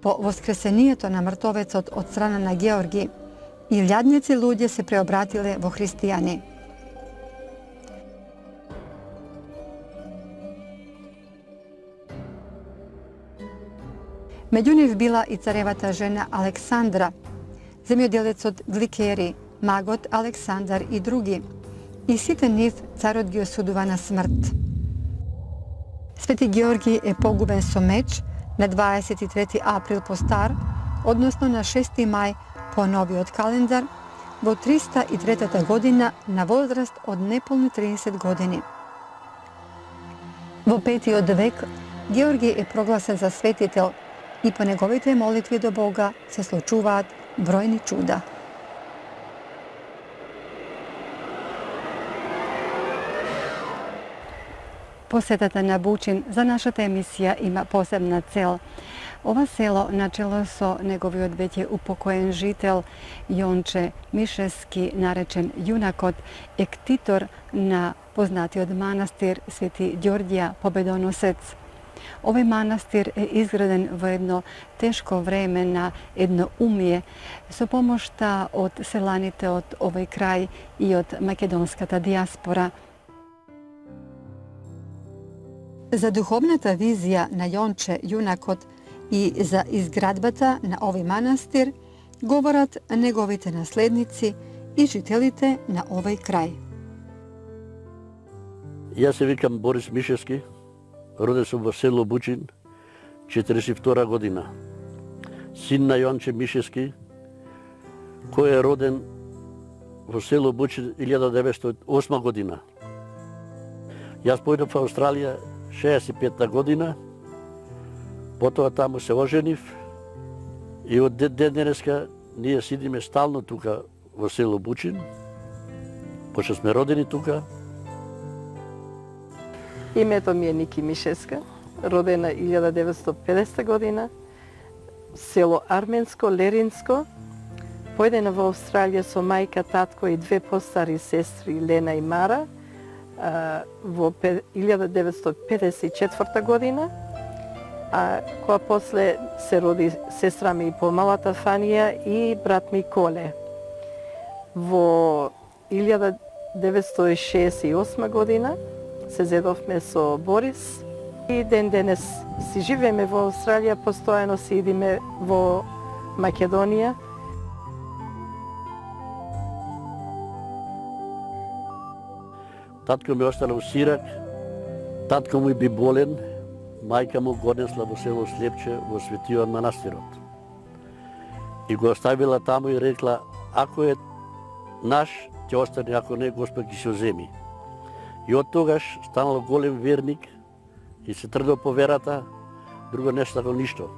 по воскресението на мртовецот од страна на Георги, илјадници луѓе се преобратиле во христијани. Меѓу нив била и царевата жена Александра, земјоделецот Гликери, магот Александар и други. И сите нив царот ги осудува на смрт. Свети Георги е погубен со меч на 23 април по стар, односно на 6 мај по новиот календар, во 303 година на возраст од неполни 30 години. Во 5 век Георги е прогласен за светител и по неговите молитви до Бога се случуваат бројни чуда. Посетата на Бучин за нашата емисија има посебна цел. Ова село, начело со неговиот веќе упокоен жител Јонче Мишески, наречен Јунакот, е ктитор на познатиот манастир Свети Ѓорѓија Победоносец. Овој манастир е изграден во едно тешко време на едноумие со помошта од селаните од овој крај и од македонската диаспора. За духовната визија на Јонче Јунакот и за изградбата на овој манастир говорат неговите наследници и жителите на овој крај. Јас се викам Борис Мишевски, роден сум во село Бучин, 42 година. Син на Јонче Мишевски, кој е роден во село Бучин 1908 година. Јас појдов во Австралија 65 година, потоа таму се оженив и од ден денеска ние сидиме стално тука во село Бучин, пошто сме родени тука. Името ми е Ники Мишеска, родена 1950 година, село Арменско, Леринско. Појдена во Австралија со мајка, татко и две постари сестри Лена и Мара во 1954 година, а која после се роди сестра ми помалата Фанија и брат ми Коле. Во 1968 година се зедовме со Борис и ден денес си живееме во Австралија, постојано си идиме во Македонија. Татко ми остана во Сирак, татко му би болен, мајка му го однесла во село Слепче во Светиот манастирот. И го оставила таму и рекла, ако е наш, ќе остане, ако не, Господ ќе се земи. И од тогаш станал голем верник и се тргал по верата, друго не станал ништо.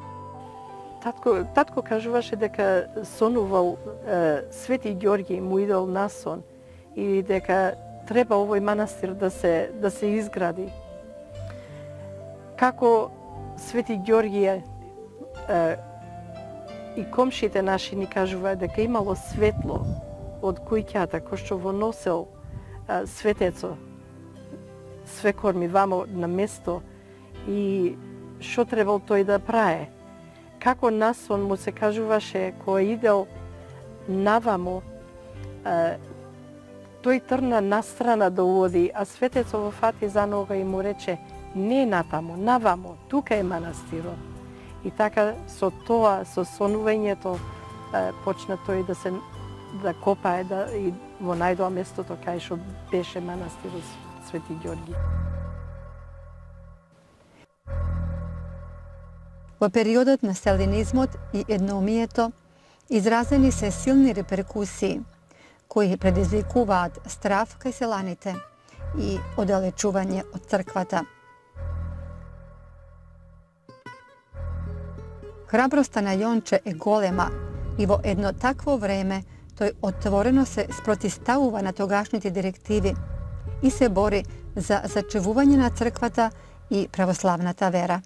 Татко кажуваше дека сонувал Свети Ѓорги му идел на сон и дека треба овој манастир да се изгради. Како Свети Ѓорги и комшите наши ни кажуваат дека имало светло од куќата кој што во носел светецо свекорми вамо на место и што требал тој да прае. Како насон му се кажуваше кој идел навамо, тој трна настрана да уоди, а светецо во фати за нога и му рече не натамо, навамо, тука е манастирот. И така со тоа, со сонувањето, почна тој да копае и во најдоа местото кај што беше манастирот Свети Ѓорги. Во периодот на сталинизмот и едноумието изразени се силни реперкусии кои предизвикуваат страв кај селаните и оддалечување од црквата. Храброста на Јонче е голема и во едно такво време тој отворено се спротиставува на тогашните директиви и се бори за зачевување на црквата и православната вера.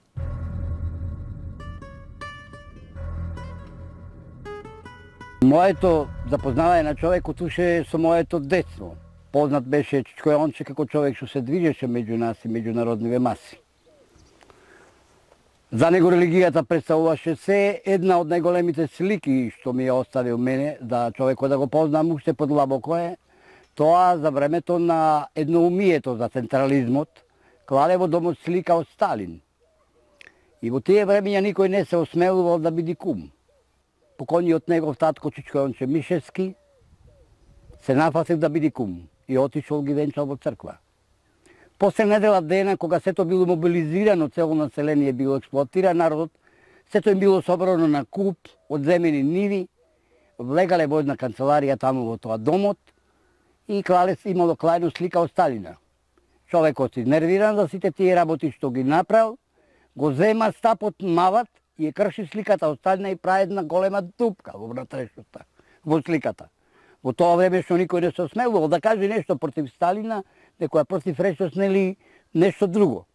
Моето запознавање на човекот уше со моето детство. Познат беше Чичко Јонче како човек што се движеше меѓу нас и меѓународниве маси. За него религијата представуваше се. Една од најголемите слики што ми ја оставил мене, да човекот да го познам уште подлабоко е, тоа за времето на едноумието за централизмот, клале во домот слика од Сталин. И во тие времења никој не се осмелувал да биде кум. Покойниот негов татко Чичко Јонче Мишевски се нафасил да биде кум и отишол ги венчал во црква. После недела дена, кога сето било мобилизирано, цело население било експлоатиран народот, сето им било собрано на куп од земени ниви, влегале во една канцеларија таму во тоа домот и клале имало клајно слика од Сталина. Човекот нервиран за сите тие работи што ги направил, го зема стапот мават и ја крши сликата од Сталина и прави една голема дупка во внатрешноста, во сликата. Во тоа време што никој не се осмелувал да каже нешто против Сталина, некоја против речност, нели нешто друго.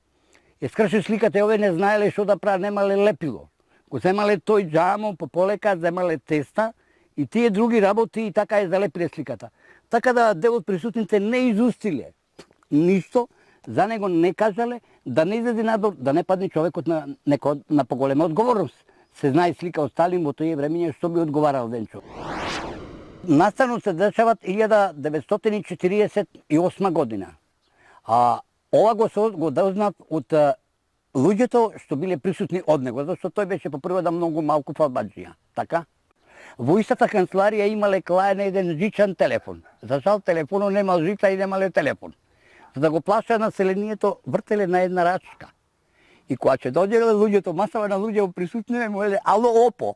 Ја скрши сликата и овие не знаеле што да прават, немале лепило. Го земале тој џамо, по полека земале теста и тие други работи и така ја залепиле сликата. Така да дел од присутните не изустиле ништо, за него не кажале, да не излезе надвор, да не падне човекот на поголема одговорност. Се знае слика од Сталин во тој времење што би одговарал Венчо. Настанот се дешават 1948 година. А ова го дознав од луѓето што биле присутни од него, зашто тој беше по првода многу малку фалбаџија. Така? Во истата канцеларија имале клаен еден жичан телефон. За жал телефонот немал жица и немале телефон. За да го плаша населението, вртеле на една рачка. И кога ќе дојделе луѓето, масава на луѓе присутни, му еле ало опо.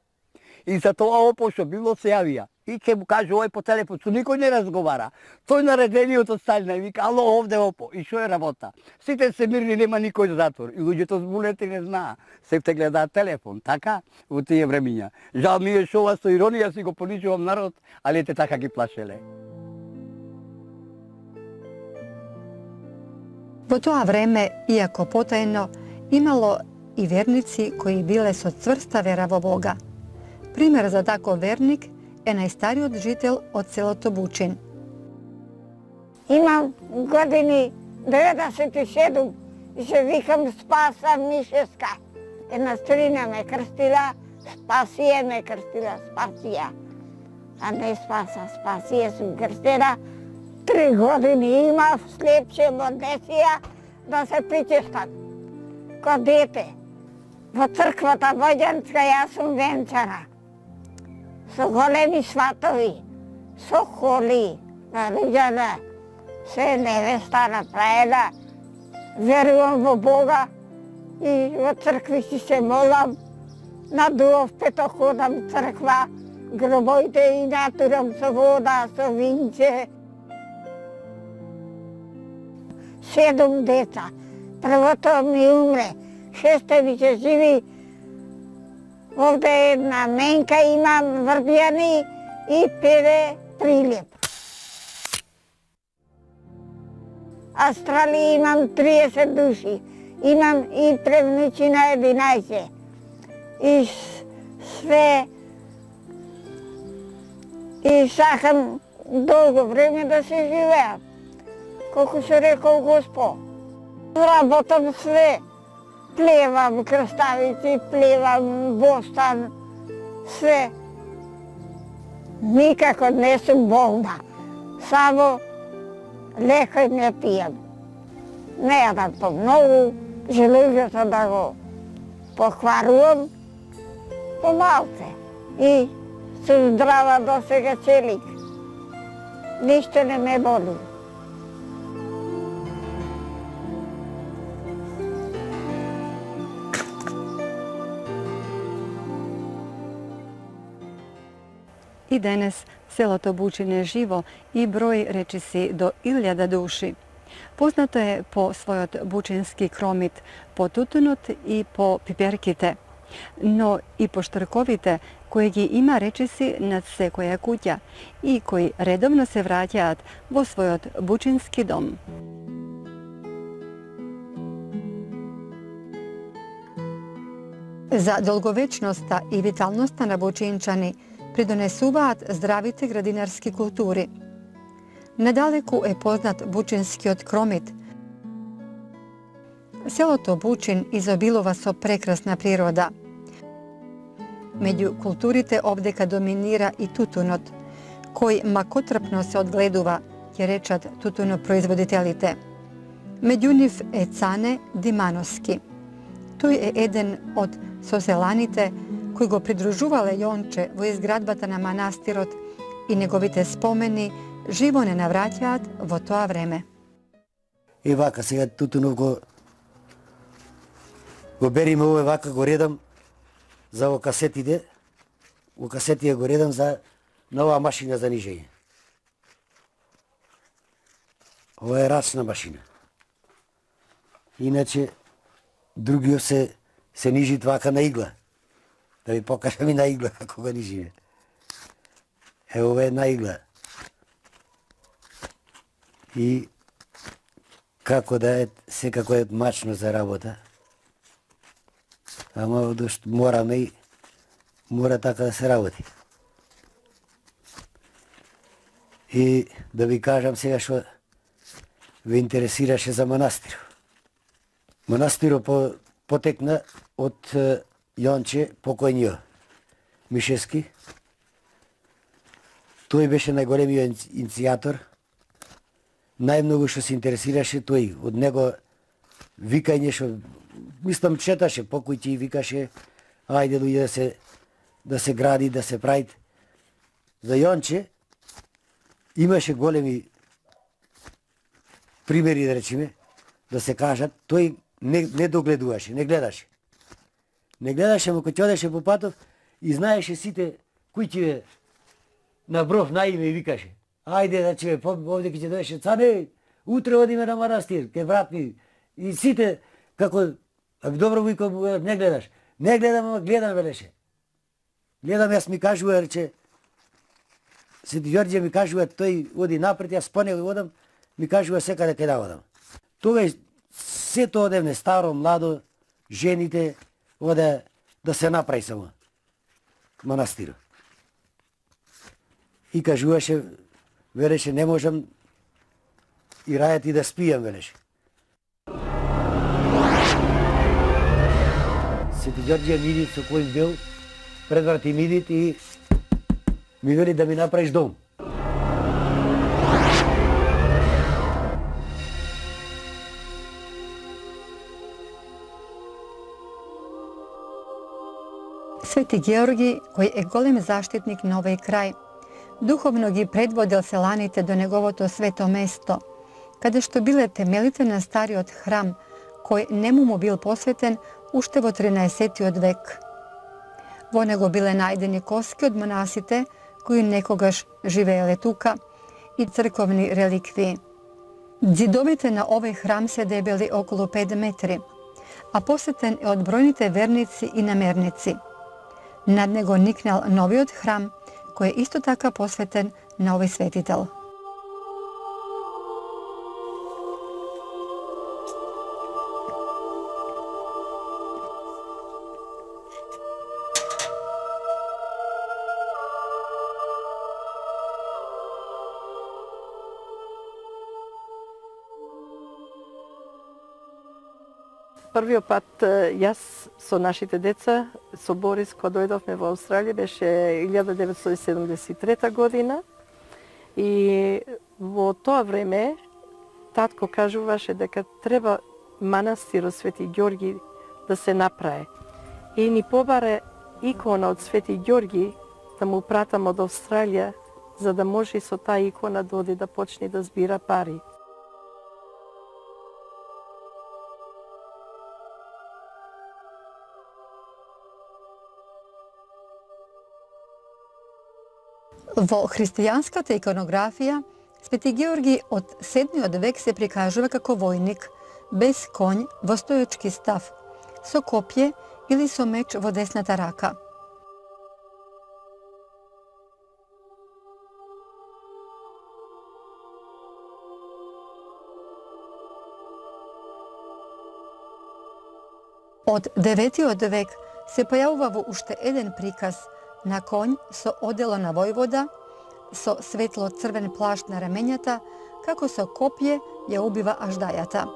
И за тоа опо што било се јавија. И ќе му каже овој по телефон, со никој не разговара. Тој наредениот од Сталина и вика, ало овде опо. И што е работа? Сите се мирни, нема никој за затвор. И луѓето збунети не знаа. Сите гледаат телефон, така? Во тие времења. Жал ми е што ова со иронија си го понижувам народ, али ете така ги плашеле. Во тоа време, иако потајно, имало и верници кои биле со цврста вера во Бога. Пример за таков верник е најстариот жител од селото Бучин. Имам години 97 и се викам Спаса Мишевска. Една старина ме крстила, Спасија ме крстила, Спасија. А не Спаса, Спасија сум крстена. 3 години имав слепче Модесија да се причестам. Ко дете. Во црквата Војанска јас сум венчана. Со големи сватови, со холи, наружена, се невеста направена. Верувам во Бога и во цркви си се молам. На дуов пето ходам црква, гробоите и натурам со вода, со винче. 7 деца. Првото ми умре, 6 ми се живи. Овде една менка имам врбјани и певе Прилеп. Австралија имам 30 души. Имам и превнучи на 11. И све... И сакам долго време да се живеам. Колку се рекол Господ. Работам све. Плевам крставици, плевам бостан, све. Никако не сум болна. Само лекој не пијам. Не јадам помногу, железото да го покварувам помалце. И сум здрава до сега целик. Ништо не ме боли. И денес селото Бучин е живо и број речиси до 1000 души. Познато е по својот бучински кромит, по тутунот и по пиперките, но и по штрковите кои ги има речиси над секоја куќа и кои редовно се враќаат во својот бучински дом. За долговечноста и виталноста на бучинчани придонесуваат здравите градинарски култури. Недалеку е познат бучинскиот кромит, Селото Бучин изобилува со прекрасна природа. Меѓу културите овдека доминира и тутунот, кој макотрпно се одгледува, ќе речат тутунопроизводителите. Меѓу нив е Цане Димановски. Тој е еден од соселаните кои го придружувале Јонче во изградбата на манастирот и неговите спомени живо не навраќаат во тоа време. И вака сега тутунов го бериме овој вака го редам за во касетите. Во касетите го редам за нова машина за нижење. Ова е рачна машина. Иначе другиот се нижи вака на игла. Да ви покажам и на игла како го нижиме. Ова е на игла. И како да е, секако е мачно за работа. Ама мораме и мора така да се работи. И да ви кажам сега што ве интересираше за манастирот. Манастирот потекна од Јонче покојниот Мишески. Тој беше најголемиот иницијатор. Најмногу што се интересираше тој. Од него викање што мислам четаше по куќи и викаше ајде луѓе да се гради, да се прави. За Јонче имаше големи примери, да речеме, да се кажат, тој не догледуваше, не гледаше. Не гледаше, но кога одеше по патов и знаеше сите куќи на бров, на име и викаше. Ајде, значи, овде ќе доеше Цане, утре одиме на манастир, ке вратни. И сите, како, добро викам, не гледаш. Не гледам, ама гледам, велеше. Гледам, јас ми кажува, рече, Свети Ѓорѓе ми кажува, тој оди напред, јас по него одам, ми кажува секаде кај да одам. Тогаш сето одевне, старо, младо, жените, оде да се направи само манастирот. И кажуваше, велеше, не можам и рајат и да спијам, велеше. Свети Ѓорѓе мидит со кој бил, предврати мидит и ми вели да ми направиш дом. Свети Георги, кој е голем заштитник на овој крај, духовно ги предводел селаните до неговото свето место, каде што биле темелите на стариот храм, кој нему му бил посветен уште во 13. век. Во него биле најдени коски од монасите, кои некогаш живееле тука, и црковни реликвии. Ѕидовите на овој храм се дебели околу 5 метри, а посетен е од бројните верници и намерници. Над него никнал новиот храм, кој е исто така посветен на овој светител. Првиот пат јас со нашите деца, со Борис, кога дојдовме во Австралија, беше 1973 година. И во тоа време татко кажуваше дека треба манастирот Свети Ѓорги да се направи. И ни побаре икона од Свети Ѓорги да му пратам од Австралија, за да може и со таа икона да оди да почне да збира пари. Во христијанската иконографија, Свети Георги од 7. век се прикажува како војник, без конј во стоечки став, со копје или со меч во десната рака. Од 9. век се појавува во уште еден приказ на конј со одело на војвода, со светло-црвен плашт на рамењата, како со копје ја убива аждајата.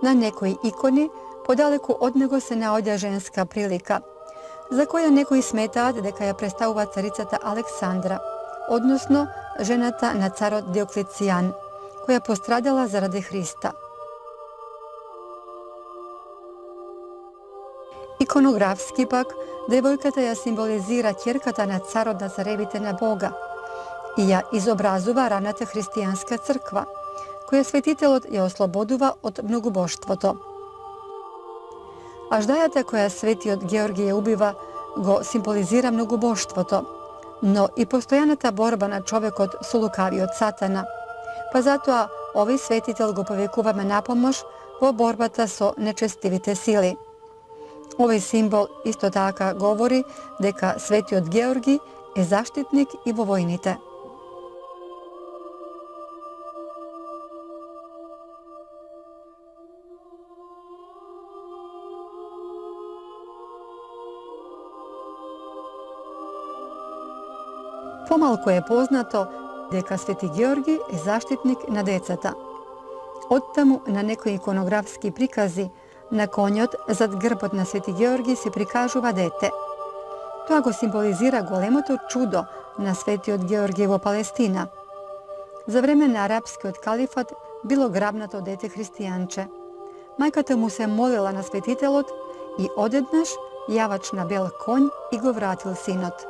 Na nekoj ikoni podaлеку од него се наоѓа женска прилика, за која некои сметаат дека ја представува царицата Александра, односно жената на царот Диоклецијан, која пострадала заради Христа. Иконографски пак, девојката ја символизира ќерката на царот на царевите на Бога и ја изобразува раната христијанска црква, која светителот ја ослободува од многобоштвото. Аждајата која светиот Георги ја убива го символизира многобоштвото, но и постојаната борба на човекот со лукавиот сатана, па затоа овој светител го повикуваме на помош во борбата со нечестивите сили. Овој символ исто така говори дека светиот Георги е заштитник и во војните. Помалку е познато дека Свети Георги е заштитник на децата. Оттаму на некои иконографски прикази на конјот зад грбот на Свети Георги се прикажува дете. Тоа го символизира големото чудо на Светиот Георги во Палестина. За време на арапскиот калифат било грабнато дете христијанче. Мајката му се молила на светителот и одеднаш јавач на бел конј и го вратил синот.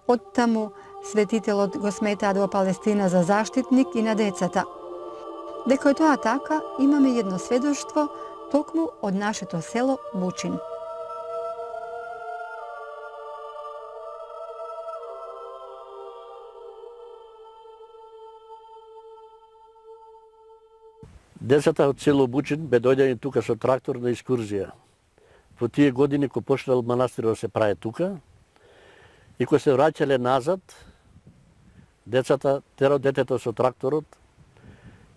Оттаму светителот го сметаат во Палестина за заштитник и на децата. Дека е тоа така, имаме едно сведоштво токму од нашето село Бучин. Децата од село Бучин бе дојдени тука со трактор на екскурзија. Во тие години кога почнал манастирот да се прави тука, и кога се враќале назад, децата терao детето со тракторот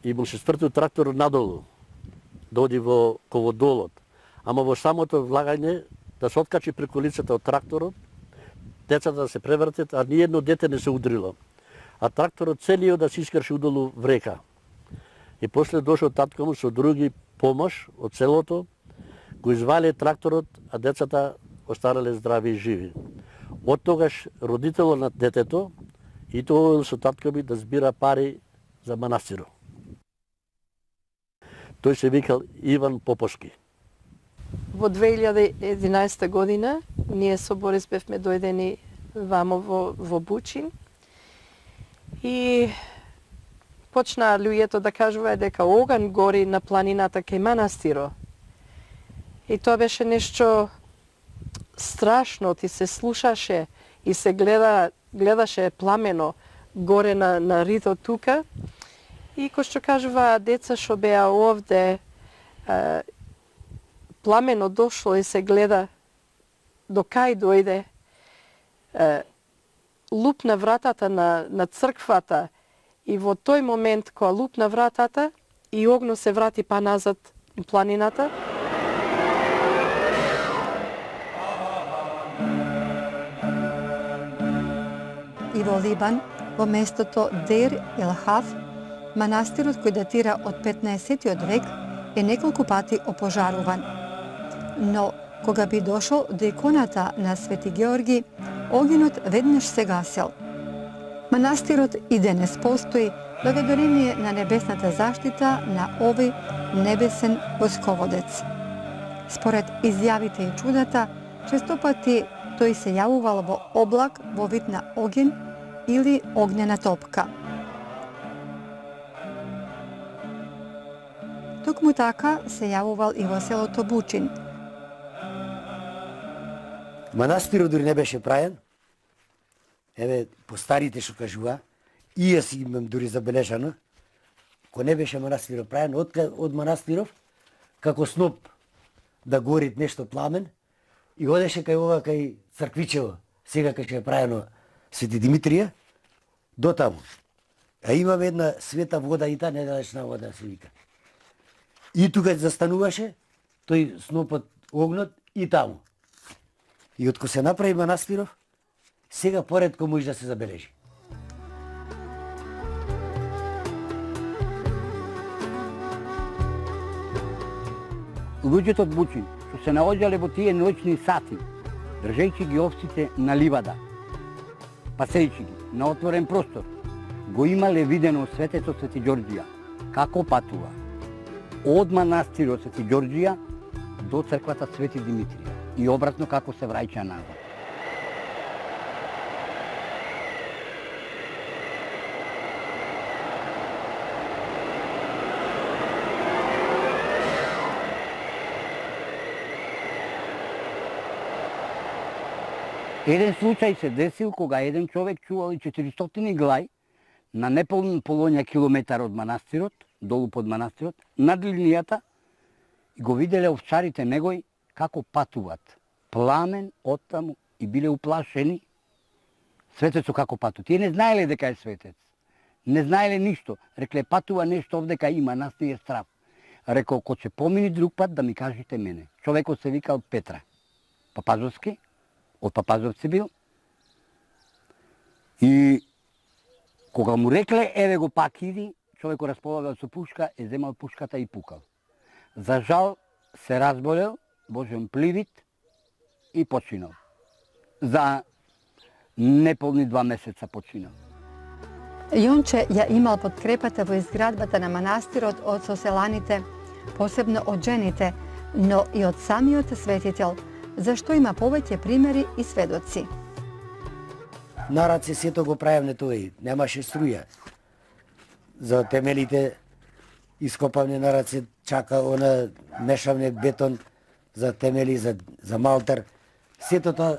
и му се свртил тракторот надолу, да оди во ководолот. Ама во самото влагање, да се откачи преку лицата од тракторот, децата да се превртат, а ни едно дете не се удрило. А тракторот целиот да се искрши удолу в река. И после дошол татко му со други помош од селото, го извале тракторот, а децата остарале здрави и живи. Од тогаш родителот на детето и тоа со татко ми да збира пари за манастирот. Тој се викал Иван Попоски. Во 2011 година ние со Борис бевме дојдени вамо во Бучин и почнаа луѓето да кажуваат дека оган гори на планината кај манастирот. И тоа беше нешто страшно, ти се слушаше и се гледаше пламено горе на рито тука. И кој што кажува деца што беа овде, пламено дошло и се гледа до кај дојде, лупна вратата на црквата и во тој момент кога лупна вратата и огно се врати па назад планината. И во Либан, во местото Дейр ел-Хав, манастирот кој датира од 15 век е неколку пати опожаруван. Но кога би дошол до иконата на Свети Георги, огинот веднаш се гасел. Манастирот и денес постои благодарение на небесната заштита на овој небесен восководец. Според изјавите и чудата, честопати тој се јавувал во облак во вид на оген или огнена топка. Токму така се јавувал и во селото Бучин. Манастирот дури не беше прајан. Еве, по старите што кажува, и јас имам дури забележано, кога не беше манастирот прајан, од манастиров, како сноп да гори нешто пламен, и одеше кај ова, кај Црквичево, сега кај што е прајано Свети Димитрија, до таму. А имаме една света вода и та недалечна вода се вика. И тука застануваше тој снопот огнот и таму. И откога се направи манастиров, сега поредко може да се забележи. луѓето од Бучин, што се наоѓале во тие ноќни сати, држејќи ги овците на ливада, пасејќи ги на отворен простор, го имале видено светецот Свети Ѓорѓија, како патува од манастирот Свети Ѓорѓија до црквата Свети Димитрија и обратно како се враќа назад. Еден случај се десил кога еден човек чувал и 400 глај на неполоња километар од манастирот, долу под манастирот, над линијата, и го виделе овчарите негој како патуват. Пламен оттаму и биле уплашени. Светецот како патува. Тие не знаеле дека е светец. Не знаеле ништо. Рекле, патува нешто овдека има, нас не е страв. Рекол, ко ќе помини друг пат да ми кажете мене. Човекот се викал Петра. Папазовски, од Папазовци бил. И кога му рекле, еве го пак иди, човекот располагал со пушка, е земал пушката и пукал. За жал се разболел, божен пливит и починал. За неполни 2 месеца починал. Јонче ја имал подкрепата во изградбата на манастирот од соселаните, посебно од жените, но и од самиот светител, зашто има повеќе примери и сведоци. На раце сето го правевме тој, немаше струја. За темелите ископавне на раце, чака она, мешавне бетон за темели, за малтар. Сето тоа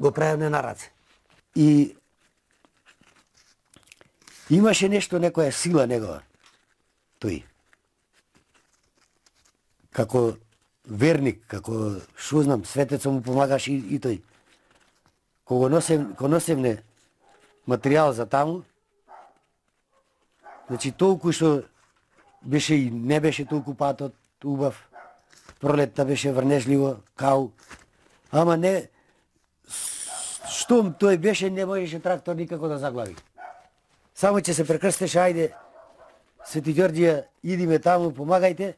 го правевме на раце. И имаше нешто, некоја сила негова, тој. Како верник, како шо знам, светецот му помагаше и тој. Кога носевне материјал за таму, значи толку што беше и не беше толку патот убав, пролетта беше врнежливо, кау, ама не, штом тој беше, не можеше трактор никако да заглави. Само че се прекрстеше, ајде, Свети Ѓорѓија, идиме таму, помагајте,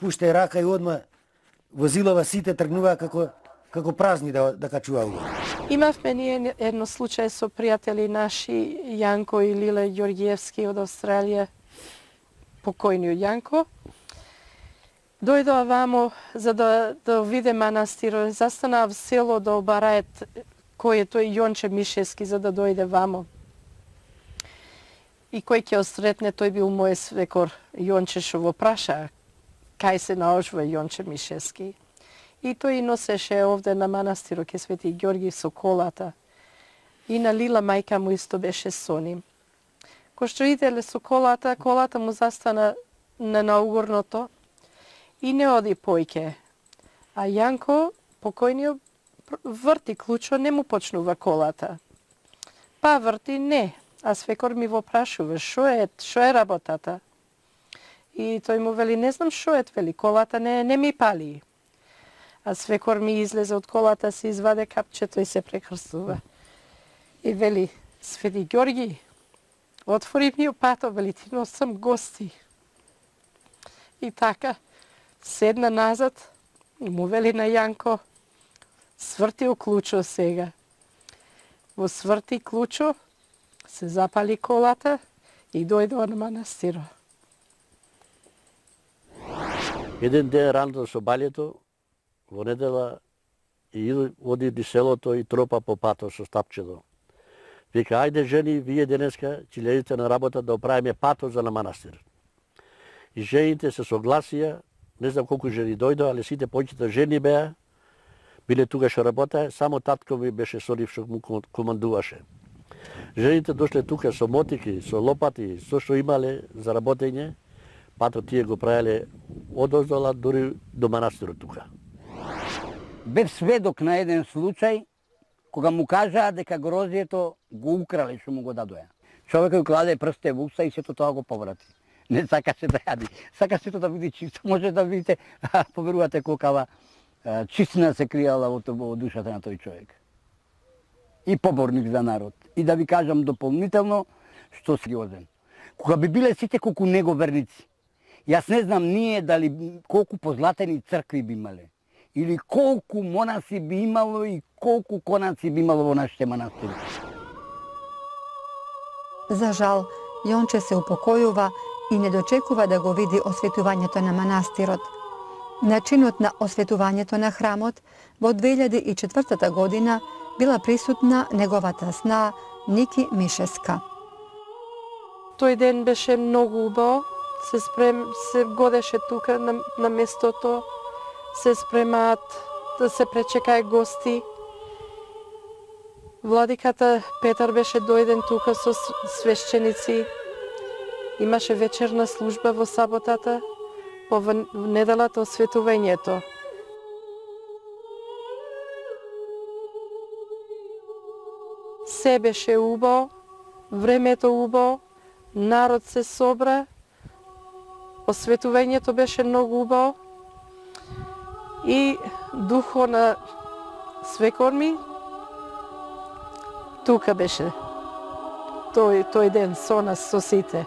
пуштај рака и одма возилова сите тргнуваа како празни да качуваа. Имавме ние едно случај со пријатели наши, Јанко и Лиле Ѓорѓиевски од Австралија, покојниот Јанко. Дојдоа вамо за да виде манастирот, застанаа в село да обараат кој е тој Јонче Мишевски за да дојде вамо. И кој ќе осретне, тој бил мој свекор Јонче, што го праша кај се наоѓува Јонче Мишевски. И тој носеше овде на манастирот ке Свети Ѓорги со колата. И на Лила мајка му исто беше со ним. Кој што иделе со колата му застана на наугорното и не оди појке. А Јанко, покојниот, врти клучо, не му почнува колата. Па врти не, а свекор ми во прашува, шо е работата? И тој му вели, не знам шо е, вели, колата не ми пали. А свекор ми излезе од колата, се изваде капчето и се прекрстува. И вели, Свети Ѓорги, отвори ми опато, вели, ти носам гости. И така, седна назад и му вели на Јанко, сврти о клучо сега. Во сврти клучо, се запали колата и дојдоа на манастирот. Еден ден рано со балето, во недела, и оди до селото и тропа по патот со стапчето. Вика, ајде жени, вие денеска ќе лезете на работа да оправиме патот за на манастир. И жените се согласија, не знам колку жени дојдоа, али сите повеќето жени беа, биле тука што работеа, само татко ми беше со нив што му командуваше. Жените дошле тука со мотики, со лопати, со што имале за работење, патот тие го правеле од оздола дури до манастирот тука. Бев сведок на еден случај, кога му кажаа дека грозието го украле што му го дадоја. Човекот го кладе прсте во уста и сето тоа го поврати. Не сакаше да јади, сака сето да биде чисто. Може да видите, поверувате колкава чистина се кријала во душата на тој човек. И поборник за народ. И да ви кажам дополнително, што сериозен. Кога би биле сите колку него верници, Jaz ne znam nije колку позлатени цркви би имале. Или колку монаси би имало и колку конаци би имало во нашите манастири. За жал, Јонче се упокојува и не дочекува да го види осветувањето на манастирот. Начинот на осветувањето на храмот во 2004 година била присутна неговата сна Ники Мишеска. Тој ден беше многу убаво. Се годеше тука на местото, се спремаат да се пречекај гости. Владиката Петар беше дојден тука со свещеници. Имаше вечерна служба во саботата, по неделата осветувањето. Се беше убаво, времето убаво, народ се собра, осветувањето беше многу убаво и духо на свекор ми тука беше. Тој ден со нас, со сите.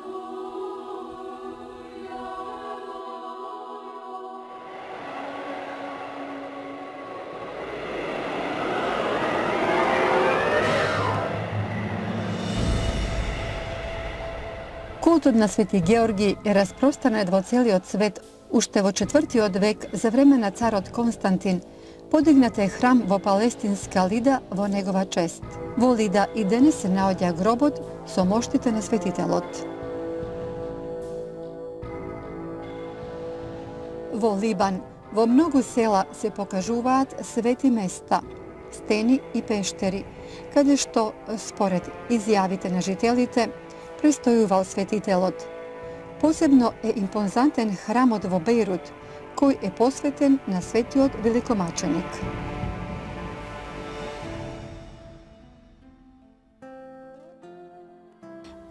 Култот на Свети Георги е распространет во целиот свет уште во 4. век за време на царот Константин. Подигнат е храм во палестинска Лида во негова чест. Во Лида и денес се наоѓа гробот со моштите на светителот. Во Либан, во многу села се покажуваат свети места, стени и пештери, каде што, според изјавите на жителите, престојувал светителот. Посебно е импозантен храмот во Бејрут, кој е посветен на светиот великомаченик.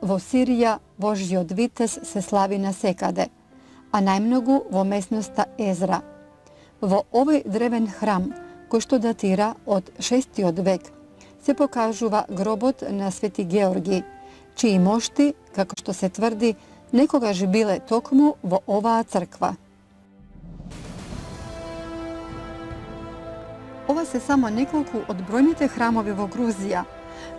Во Сирија, Божјиот витез се слави насекаде, а најмногу во местноста Езра. Во овој древен храм, кој што датира од 6. век, се покажува гробот на Свети Георги, чии мошти, како што се тврди, некогаш биле токму во оваа црква. Ова се само неколку од бројните храмови во Грузија,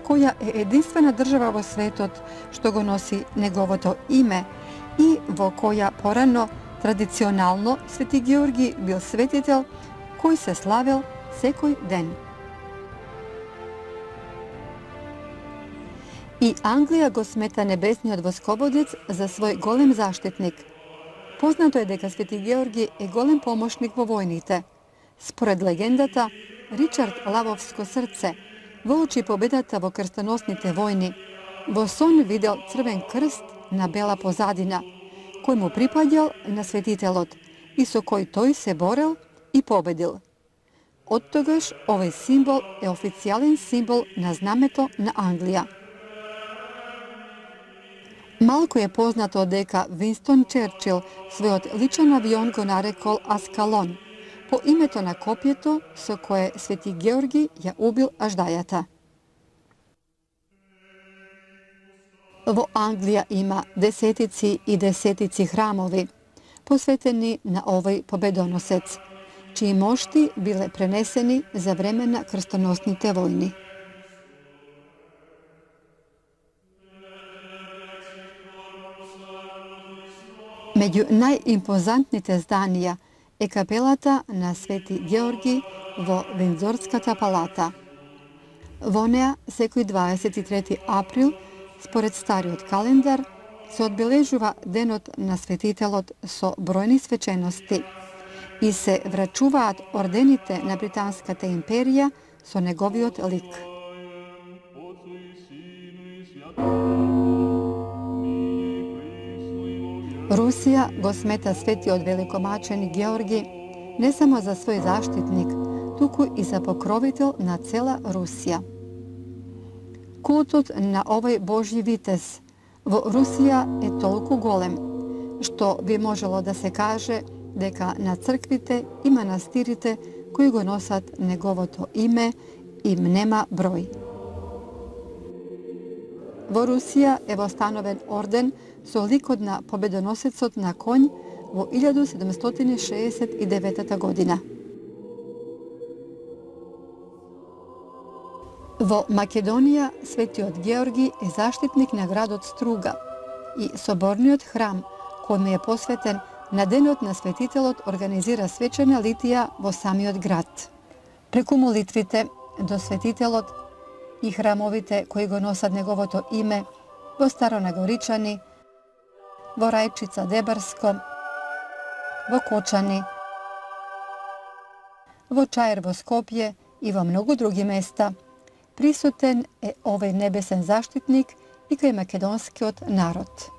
која е единствена држава во светот што го носи неговото име и во која порано традиционално Свети Георги бил светител кој се славел секој ден. И Англија го смета небесниот воскободец за свој голем заштитник. Познато е дека Свети Георги е голем помошник во војните. Според легендата, Ричард Лавовско срце, воочи победата во крстоносните војни, во сон видел црвен крст на бела позадина, кој му припаѓал на светителот и со кој тој се борел и победил. Од тогаш овој символ е официјален символ на знамето на Англија. Малку е познато дека Винстон Черчил својот личен авион го нарекол Аскалон, по името на копието со кое Свети Георги ја убил аждајата. Во Англија има десетици и десетици храмови, посветени на овој победоносец, чии мошти биле пренесени за време на крстоносните војни. Меѓу најимпозантните зданија е капелата на Свети Георги во Виндзорската палата. Во неа секој 23 април, според стариот календар, се одбележува денот на светителот со бројни свечености и се врачуваат ордените на Британската империја со неговиот лик. Русија го смета светиот великомаченик Георги не само за свој заштитник, туку и за покровител на цела Русија. Култот на овој Божји витез во Русија е толку голем, што би можело да се каже дека на црквите и манастирите кои го носат неговото име им нема број. Во Русија е востановен орден со ликот на победоносецот на конј vo 1769. godina. Vo Makedonija sveti od Georgi je zaštitnik na grad od Struga i soborniot hram kojemu je posveten na denot na svetitelot organizira svečana litija vo samiot grad. Preku molitvite do svetitelot i hramovite koji go nosad njegovoto ime vo Staronagoričani, vo Rajčica Debarsko, vo Kočani, vo Čajervo Skopje i vo mnogo drugi mesta. Prisuten je ovaj nebesen zaštitnik i koji makedonski narod.